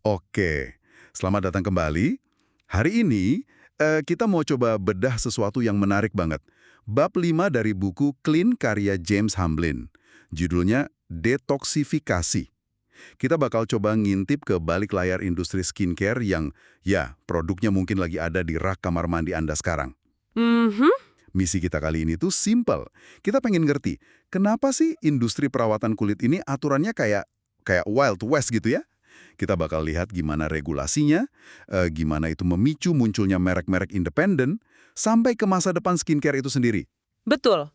Oke, selamat datang kembali. Hari ini kita mau coba bedah sesuatu yang menarik banget. Bab 5 dari buku Clean karya James Hamblin. Judulnya Detoksifikasi. Kita bakal coba ngintip ke balik layar industri skincare yang, ya, produknya mungkin lagi ada di rak kamar mandi Anda sekarang. Mhm. Misi kita kali ini tuh simple. Kita pengen ngerti, kenapa sih industri perawatan kulit ini aturannya kayak Wild West gitu ya? Kita bakal lihat gimana regulasinya, gimana itu memicu munculnya merek-merek independen, sampai ke masa depan skincare itu sendiri. Betul.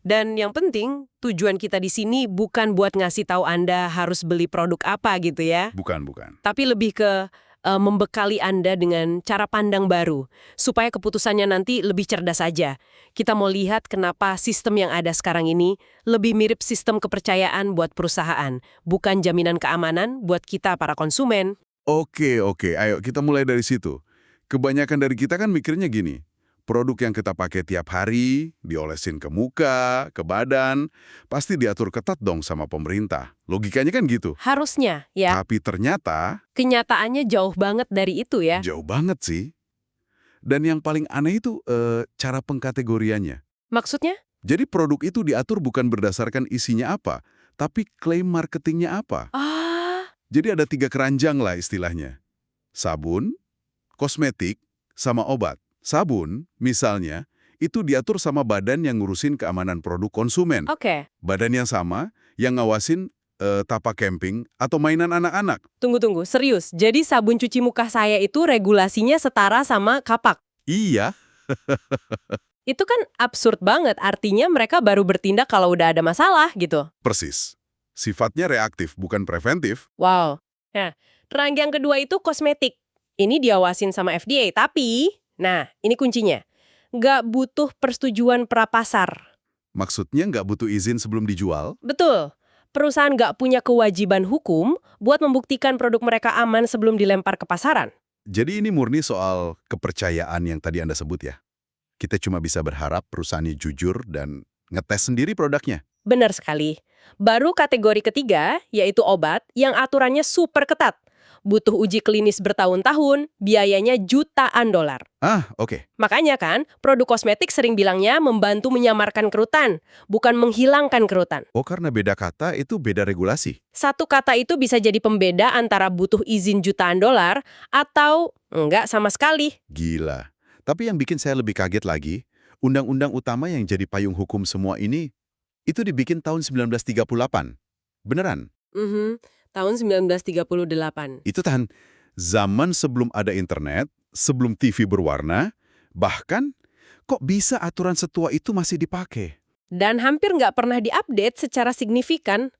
Dan yang penting, tujuan kita di sini bukan buat ngasih tahu Anda harus beli produk apa gitu ya. Bukan, bukan. Tapi lebih ke membekali Anda dengan cara pandang baru, supaya keputusannya nanti lebih cerdas saja. Kita mau lihat kenapa sistem yang ada sekarang ini lebih mirip sistem kepercayaan buat perusahaan, bukan jaminan keamanan buat kita para konsumen. Oke, ayo kita mulai dari situ. Kebanyakan dari kita kan mikirnya gini, produk yang kita pakai tiap hari, diolesin ke muka, ke badan, pasti diatur ketat dong sama pemerintah. Logikanya kan gitu. Harusnya, ya. Tapi ternyata Kenyataannya jauh banget dari itu ya. jauh banget sih. Dan yang paling aneh itu cara pengkategoriannya. Maksudnya? Jadi produk itu diatur bukan berdasarkan isinya apa, tapi klaim marketingnya apa. Ah, Jadi ada 3 keranjang lah istilahnya. Sabun, kosmetik, sama obat. Sabun, misalnya, itu diatur sama badan yang ngurusin keamanan produk konsumen. oke. Badan yang sama, yang ngawasin tapak camping atau mainan anak-anak. Tunggu, serius. Jadi sabun cuci muka saya itu regulasinya setara sama kapak. Iya, Itu kan absurd banget, artinya mereka baru bertindak kalau udah ada masalah gitu. persis. Sifatnya reaktif, bukan preventif. Wow. Nah, keranjang kedua itu kosmetik. Ini diawasin sama FDA, tapi, nah ini kuncinya. Nggak butuh persetujuan prapasar. Maksudnya nggak butuh izin sebelum dijual. Betul. Perusahaan nggak punya kewajiban hukum buat membuktikan produk mereka aman sebelum dilempar ke pasaran. Jadi ini murni soal kepercayaan yang tadi Anda sebut ya. Kita cuma bisa berharap perusahaannya jujur dan ngetes sendiri produknya. Benar sekali. Baru kategori ketiga, yaitu obat, yang aturannya super ketat. Butuh uji klinis bertahun-tahun, biayanya jutaan dolar. Ah, oke. Makanya kan, produk kosmetik sering bilangnya membantu menyamarkan kerutan, bukan menghilangkan kerutan. Oh, karena beda kata itu beda regulasi. Satu kata itu bisa jadi pembeda antara butuh izin jutaan dolar atau enggak sama sekali. Gila. Tapi yang bikin saya lebih kaget lagi, undang-undang utama yang jadi payung hukum semua ini, itu dibikin tahun 1938. Beneran? Tahun 1938. Itu tahan zaman sebelum ada internet, sebelum TV berwarna, bahkan kok bisa aturan setua itu masih dipakai? Dan hampir nggak pernah diupdate secara signifikan.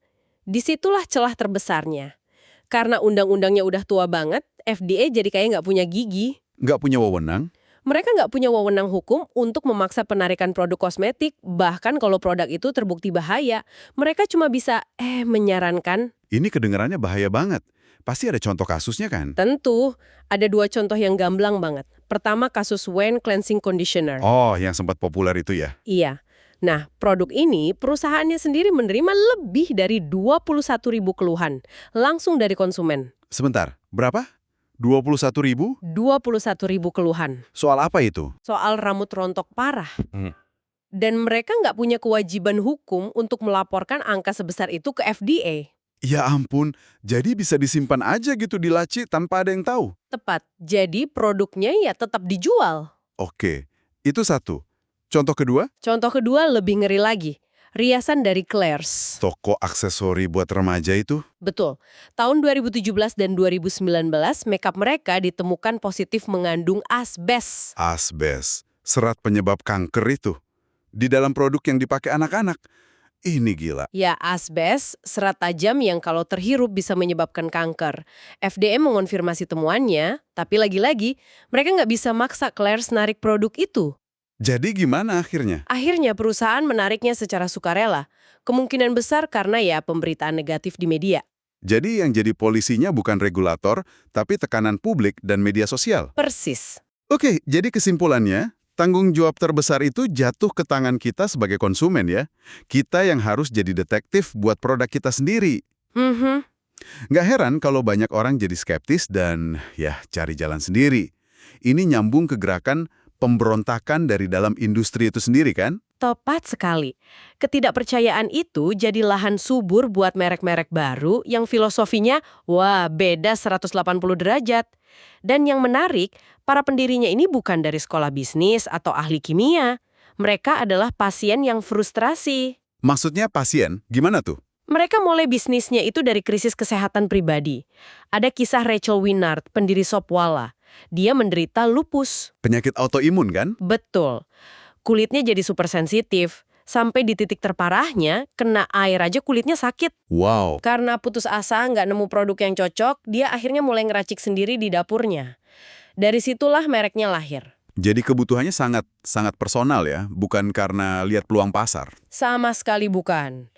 Disitulah celah terbesarnya. Karena undang-undangnya udah tua banget, FDA jadi kayak nggak punya gigi. Nggak punya wewenang? Mereka nggak punya wewenang hukum untuk memaksa penarikan produk kosmetik, bahkan kalau produk itu terbukti bahaya. Mereka cuma bisa, menyarankan. Ini kedengarannya bahaya banget. Pasti ada contoh kasusnya kan? Tentu, ada 2 contoh yang gamblang banget. Pertama, kasus Wen Cleansing Conditioner. Oh, yang sempat populer itu ya? Iya. Nah, produk ini perusahaannya sendiri menerima lebih dari 21.000 keluhan, langsung dari konsumen. Sebentar, berapa? 21.000? 21.000 keluhan. Soal apa itu? Soal rambut rontok parah. Hmm. Dan mereka nggak punya kewajiban hukum untuk melaporkan angka sebesar itu ke FDA. Ya ampun, jadi bisa disimpan aja gitu di laci tanpa ada yang tahu? Tepat, jadi produknya ya tetap dijual. Oke, itu satu. Contoh kedua, Contoh kedua lebih ngeri lagi. Riasan dari Claire's. toko aksesori buat remaja itu? Betul. Tahun 2017 dan 2019, makeup mereka ditemukan positif mengandung asbes. Asbes, serat penyebab kanker itu. Di dalam produk yang dipakai anak-anak. Ini gila. Ya, asbes, serat tajam yang kalau terhirup bisa menyebabkan kanker. FDA mengonfirmasi temuannya, tapi lagi-lagi, mereka nggak bisa maksa Claire's narik produk itu. Jadi gimana akhirnya? Akhirnya perusahaan menariknya secara sukarela. Kemungkinan besar karena ya pemberitaan negatif di media. Jadi yang jadi polisinya bukan regulator, tapi tekanan publik dan media sosial. Persis. Oke, jadi kesimpulannya, tanggung jawab terbesar itu jatuh ke tangan kita sebagai konsumen ya. Kita yang harus jadi detektif buat produk kita sendiri. Mhm. Nggak heran kalau banyak orang jadi skeptis dan ya cari jalan sendiri. Ini nyambung ke gerakan pemberontakan dari dalam industri itu sendiri kan? Tepat sekali. Ketidakpercayaan itu jadi lahan subur buat merek-merek baru yang filosofinya, wah, beda 180 derajat. Dan yang menarik, para pendirinya ini bukan dari sekolah bisnis atau ahli kimia. Mereka adalah pasien yang frustrasi. Maksudnya pasien, gimana tuh? Mereka mulai bisnisnya itu dari krisis kesehatan pribadi. Ada kisah Rachel Winard, pendiri Sopwala. Dia menderita lupus. Penyakit autoimun kan? Betul. Kulitnya jadi super sensitif. Sampai di titik terparahnya, kena air aja kulitnya sakit. Wow. Karena putus asa nggak nemu produk yang cocok, dia akhirnya mulai ngeracik sendiri di dapurnya. Dari situlah mereknya lahir. Jadi kebutuhannya sangat personal ya, bukan karena lihat peluang pasar. Sama sekali bukan.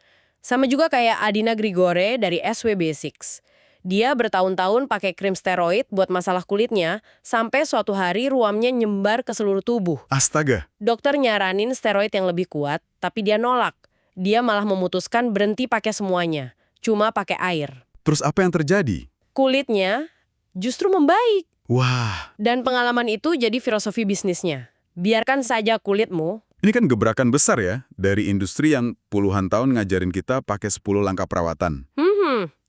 Sama juga kayak Adina Grigore dari SW Basics. Dia bertahun-tahun pakai krim steroid buat masalah kulitnya, sampai suatu hari ruamnya nyembar ke seluruh tubuh. Astaga. Dokter nyaranin steroid yang lebih kuat, tapi dia nolak. Dia malah memutuskan berhenti pakai semuanya, cuma pakai air. Terus apa yang terjadi? Kulitnya justru membaik. Wah, Dan pengalaman itu jadi filosofi bisnisnya. Biarkan saja kulitmu. ini kan gebrakan besar ya, dari industri yang puluhan tahun ngajarin kita pakai 10 langkah perawatan.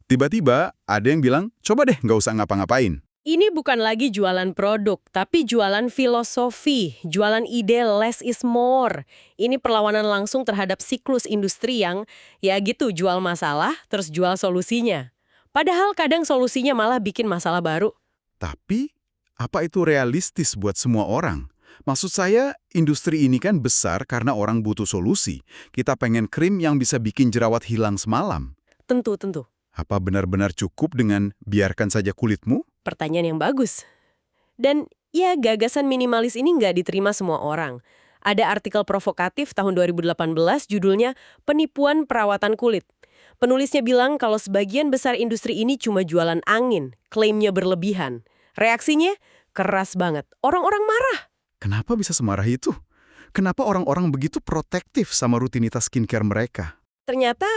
Tiba-tiba ada yang bilang, coba deh nggak usah ngapa-ngapain. Ini bukan lagi jualan produk, tapi jualan filosofi, jualan ide less is more. Ini perlawanan langsung terhadap siklus industri yang, ya gitu, jual masalah, terus jual solusinya. Padahal kadang solusinya malah bikin masalah baru. Tapi, apa itu realistis buat semua orang? Maksud saya, industri ini kan besar karena orang butuh solusi. Kita pengen krim yang bisa bikin jerawat hilang semalam. Tentu. Apa benar-benar cukup dengan biarkan saja kulitmu? Pertanyaan yang bagus. Dan ya, gagasan minimalis ini nggak diterima semua orang. Ada artikel provokatif tahun 2018 judulnya Penipuan Perawatan Kulit. Penulisnya bilang kalau sebagian besar industri ini cuma jualan angin, klaimnya berlebihan. Reaksinya keras banget. Orang-orang marah. Kenapa bisa semarah itu? Kenapa orang-orang begitu protektif sama rutinitas skincare mereka? Ternyata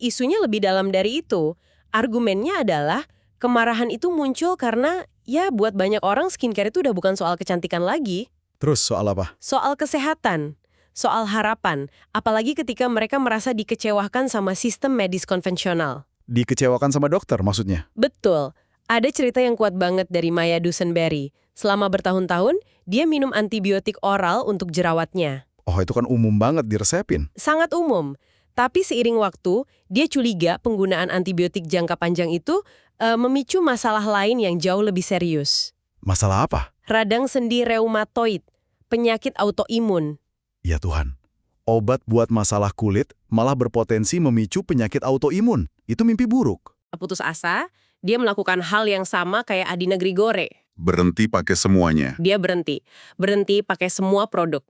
isunya lebih dalam dari itu. Argumennya adalah kemarahan itu muncul karena ya buat banyak orang skincare itu udah bukan soal kecantikan lagi. Terus soal apa? Soal kesehatan, soal harapan. Apalagi ketika mereka merasa dikecewakan sama sistem medis konvensional. Dikecewakan sama dokter maksudnya? Betul. Ada cerita yang kuat banget dari Maya Dusenberry. Selama bertahun-tahun, dia minum antibiotik oral untuk jerawatnya. Oh, itu kan umum banget diresepin. Sangat umum. Tapi seiring waktu, dia curiga penggunaan antibiotik jangka panjang itu memicu masalah lain yang jauh lebih serius. Masalah apa? Radang sendi reumatoid, penyakit autoimun. Ya Tuhan, obat buat masalah kulit malah berpotensi memicu penyakit autoimun. Itu mimpi buruk. Putus asa, dia melakukan hal yang sama kayak Adina Grigore. Berhenti pakai semuanya. Dia berhenti pakai semua produk.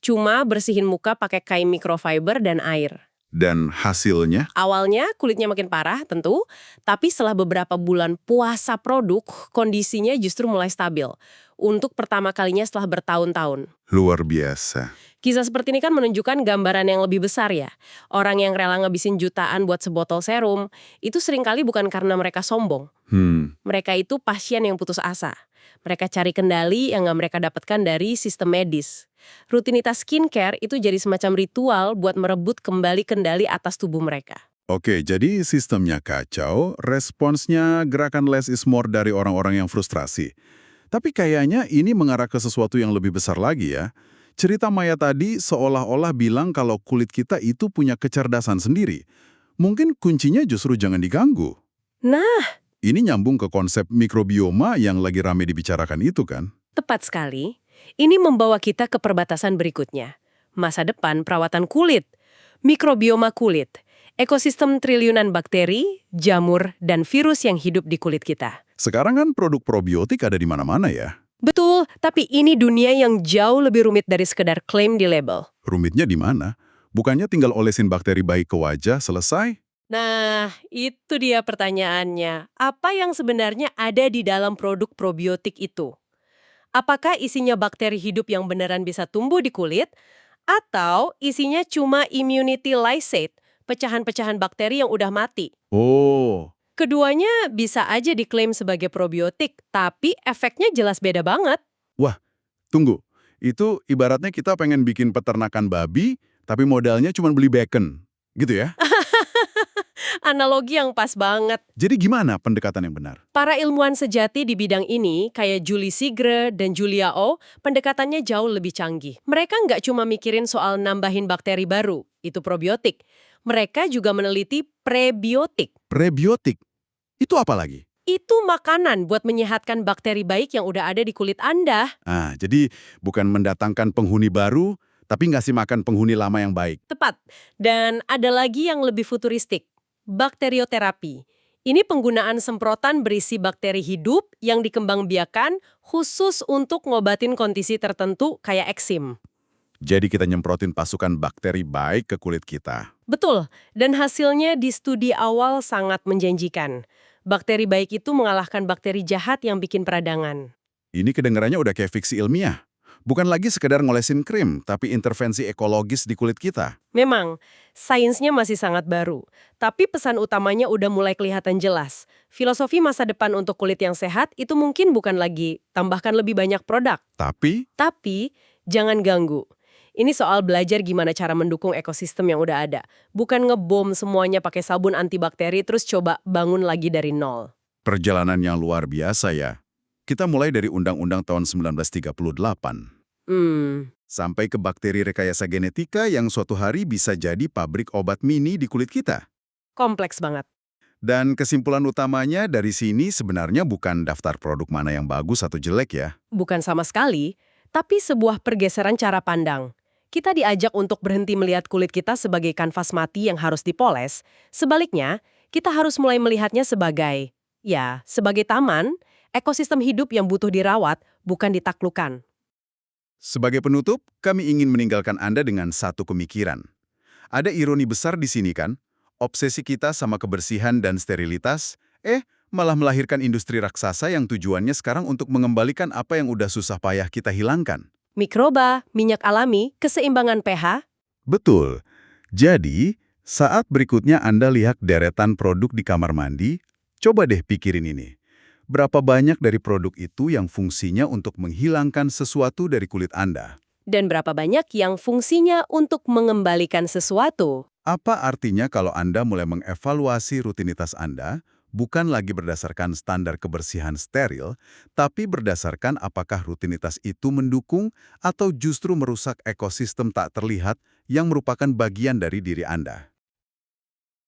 Cuma bersihin muka pakai kain microfiber dan air. Dan hasilnya? Awalnya kulitnya makin parah tentu, tapi setelah beberapa bulan puasa produk, kondisinya justru mulai stabil. Untuk pertama kalinya setelah bertahun-tahun. Luar biasa. Kisah seperti ini kan menunjukkan gambaran yang lebih besar ya. Orang yang rela ngabisin jutaan buat sebotol serum, itu seringkali bukan karena mereka sombong. Mereka itu pasien yang putus asa. Mereka cari kendali yang nggak mereka dapatkan dari sistem medis. Rutinitas skincare itu jadi semacam ritual buat merebut kembali kendali atas tubuh mereka. Oke, jadi sistemnya kacau, responsnya gerakan less is more dari orang-orang yang frustrasi. Tapi kayaknya ini mengarah ke sesuatu yang lebih besar lagi ya. Cerita Maya tadi seolah-olah bilang kalau kulit kita itu punya kecerdasan sendiri. Mungkin kuncinya justru jangan diganggu. Nah, Ini nyambung ke konsep mikrobioma yang lagi rame dibicarakan itu kan? tepat sekali. Ini membawa kita ke perbatasan berikutnya. Masa depan perawatan kulit. Mikrobioma kulit. Ekosistem triliunan bakteri, jamur, dan virus yang hidup di kulit kita. Sekarang kan produk probiotik ada di mana-mana ya. Betul, tapi ini dunia yang jauh lebih rumit dari sekedar klaim di label. Rumitnya di mana? Bukannya tinggal olesin bakteri baik ke wajah, selesai? Nah, itu dia pertanyaannya. Apa yang sebenarnya ada di dalam produk probiotik itu? Apakah isinya bakteri hidup yang beneran bisa tumbuh di kulit? Atau isinya cuma immunity lysate, pecahan-pecahan bakteri yang udah mati? Oh, Keduanya bisa aja diklaim sebagai probiotik, tapi efeknya jelas beda banget. Wah, tunggu. Itu ibaratnya kita pengen bikin peternakan babi, tapi modalnya cuma beli bacon. Gitu ya? Analogi yang pas banget. Jadi gimana pendekatan yang benar? Para ilmuwan sejati di bidang ini, kayak Julie Sigre dan Julia O, pendekatannya jauh lebih canggih. Mereka nggak cuma mikirin soal nambahin bakteri baru, itu probiotik. Mereka juga meneliti prebiotik. Prebiotik. Itu apa lagi? Itu makanan buat menyehatkan bakteri baik yang udah ada di kulit Anda. Jadi bukan mendatangkan penghuni baru, tapi ngasih makan penghuni lama yang baik. Tepat. Dan ada lagi yang lebih futuristik, bakterioterapi. Ini penggunaan semprotan berisi bakteri hidup yang dikembangbiakan khusus untuk ngobatin kondisi tertentu kayak eksim. Jadi kita nyemprotin pasukan bakteri baik ke kulit kita. Betul, dan hasilnya di studi awal sangat menjanjikan. Bakteri baik itu mengalahkan bakteri jahat yang bikin peradangan. Ini kedengarannya udah kayak fiksi ilmiah. Bukan lagi sekedar ngolesin krim, tapi intervensi ekologis di kulit kita. Memang, sainsnya masih sangat baru, tapi pesan utamanya udah mulai kelihatan jelas. Filosofi masa depan untuk kulit yang sehat itu mungkin bukan lagi tambahkan lebih banyak produk. Tapi, Tapi, jangan ganggu. Ini soal belajar gimana cara mendukung ekosistem yang udah ada. Bukan ngebom semuanya pakai sabun antibakteri terus coba bangun lagi dari nol. perjalanan yang luar biasa ya. Kita mulai dari Undang-Undang tahun 1938. Sampai ke bakteri rekayasa genetika yang suatu hari bisa jadi pabrik obat mini di kulit kita. Kompleks banget. Dan kesimpulan utamanya dari sini sebenarnya bukan daftar produk mana yang bagus atau jelek ya. Bukan sama sekali, tapi sebuah pergeseran cara pandang. Kita diajak untuk berhenti melihat kulit kita sebagai kanvas mati yang harus dipoles. Sebaliknya, kita harus mulai melihatnya sebagai, sebagai taman, ekosistem hidup yang butuh dirawat, bukan ditaklukkan. Sebagai penutup, kami ingin meninggalkan Anda dengan satu pemikiran. Ada ironi besar di sini kan? Obsesi kita sama kebersihan dan sterilitas, malah melahirkan industri raksasa yang tujuannya sekarang untuk mengembalikan apa yang udah susah payah kita hilangkan. Mikroba, minyak alami, keseimbangan pH. Betul. Jadi, saat berikutnya Anda lihat deretan produk di kamar mandi, coba deh pikirin ini. Berapa banyak dari produk itu yang fungsinya untuk menghilangkan sesuatu dari kulit Anda? Dan berapa banyak yang fungsinya untuk mengembalikan sesuatu? Apa artinya kalau Anda mulai mengevaluasi rutinitas Anda, bukan lagi berdasarkan standar kebersihan steril, tapi berdasarkan apakah rutinitas itu mendukung atau justru merusak ekosistem tak terlihat yang merupakan bagian dari diri Anda?